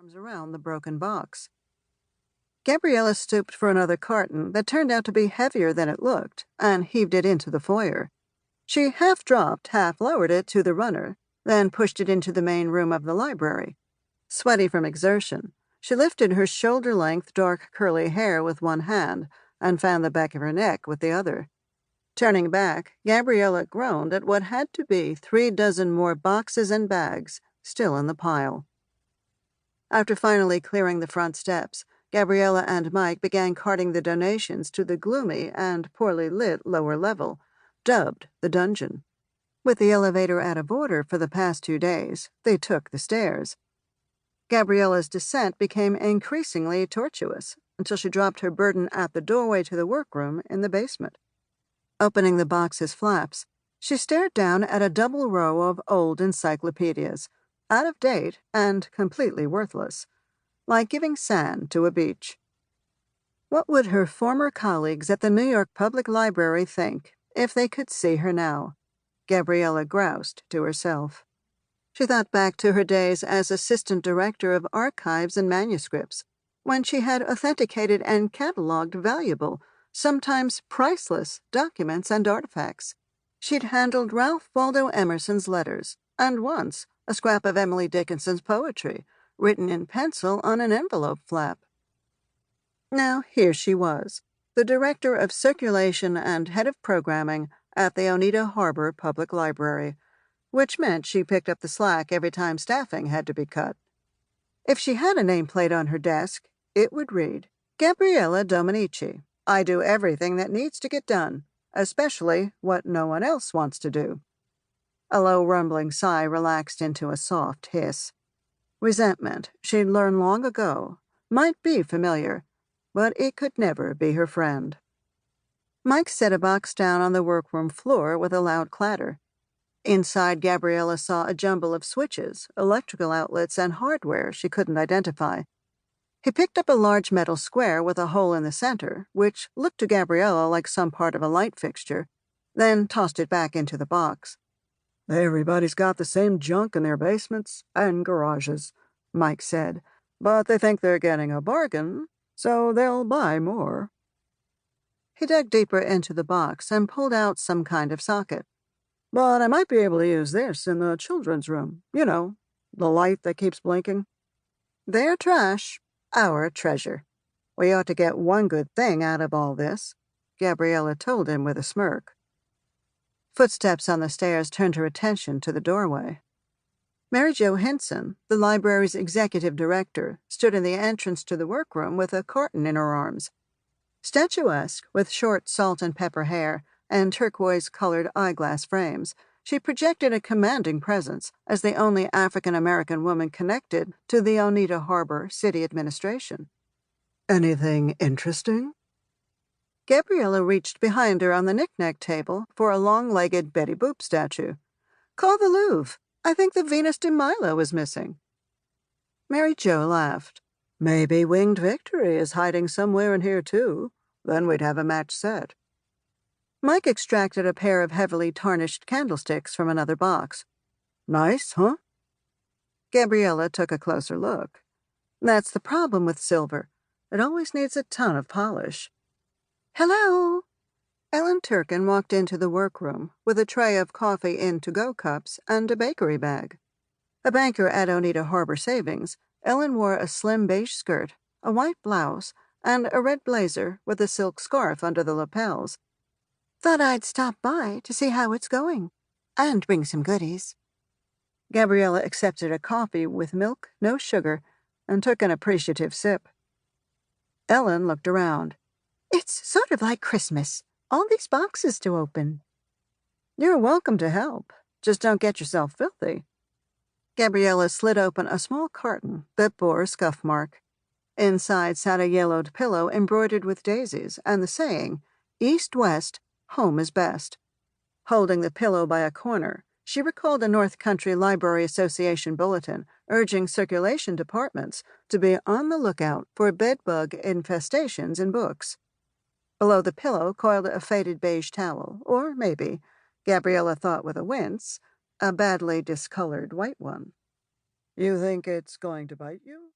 arms around the broken box. Gabriella stooped for another carton that turned out to be heavier than it looked and heaved it into the foyer. She half dropped, half lowered it to the runner, then pushed it into the main room of the library. Sweaty from exertion, she lifted her shoulder-length dark curly hair with one hand and fanned the back of her neck with the other. Turning back, Gabriella groaned at what had to be 36 more boxes and bags still in the pile. After finally clearing the front steps, Gabriella and Mike began carting the donations to the gloomy and poorly lit lower level, dubbed the dungeon. With the elevator out of order for the past 2 days, they took the stairs. Gabriella's descent became increasingly tortuous until she dropped her burden at the doorway to the workroom in the basement. Opening the box's flaps, she stared down at a double row of old encyclopedias, out of date and completely worthless, like giving sand to a beach. What would her former colleagues at the New York Public Library think if they could see her now? Gabriella groused to herself. She thought back to her days as assistant director of archives and manuscripts, when she had authenticated and cataloged valuable, sometimes priceless, documents and artifacts. She'd handled Ralph Waldo Emerson's letters, and once a scrap of Emily Dickinson's poetry, written in pencil on an envelope flap. Now here she was, the director of circulation and head of programming at the Ohnita Harbor Public Library, which meant she picked up the slack every time staffing had to be cut. If she had a nameplate on her desk, it would read, Gabriella Dominici. I do everything that needs to get done, especially what no one else wants to do. A low rumbling sigh relaxed into a soft hiss. Resentment, she'd learned long ago, might be familiar, but it could never be her friend. Mike set a box down on the workroom floor with a loud clatter. Inside, Gabriella saw a jumble of switches, electrical outlets, and hardware she couldn't identify. He picked up a large metal square with a hole in the center, which looked to Gabriella like some part of a light fixture, then tossed it back into the box. Everybody's got the same junk in their basements and garages, Mike said, but they think they're getting a bargain, so they'll buy more. He dug deeper into the box and pulled out some kind of socket. But I might be able to use this in the children's room. You know, the light that keeps blinking. Their trash, our treasure. We ought to get one good thing out of all this, Gabriella told him with a smirk. Footsteps on the stairs turned her attention to the doorway. Mary Jo Hinson, the library's executive director, stood in the entrance to the workroom with a carton in her arms. Statuesque, with short salt and pepper hair and turquoise-colored eyeglass frames, she projected a commanding presence as the only African-American woman connected to the Ohnita Harbor City Administration. Anything interesting? Gabriella reached behind her on the knick-knack table for a long-legged Betty Boop statue. Call the Louvre. I think the Venus de Milo is missing. Mary Jo laughed. Maybe Winged Victory is hiding somewhere in here, too. Then we'd have a match set. Mike extracted a pair of heavily tarnished candlesticks from another box. Nice, huh? Gabriella took a closer look. That's the problem with silver. It always needs a ton of polish. Hello! Ellen Turkin walked into the workroom with a tray of coffee in to-go cups and a bakery bag. A banker at Ohnita Harbor Savings, Ellen wore a slim beige skirt, a white blouse, and a red blazer with a silk scarf under the lapels. Thought I'd stop by to see how it's going, and bring some goodies. Gabriella accepted a coffee with milk, no sugar, and took an appreciative sip. Ellen looked around. It's sort of like Christmas. All these boxes to open. You're welcome to help. Just don't get yourself filthy. Gabriella slid open a small carton that bore a scuff mark. Inside sat a yellowed pillow embroidered with daisies and the saying, East-West, home is best. Holding the pillow by a corner, she recalled a North Country Library Association bulletin urging circulation departments to be on the lookout for bedbug infestations in books. Below the pillow coiled a faded beige towel, or maybe, Gabriella thought with a wince, a badly discolored white one. You think it's going to bite you?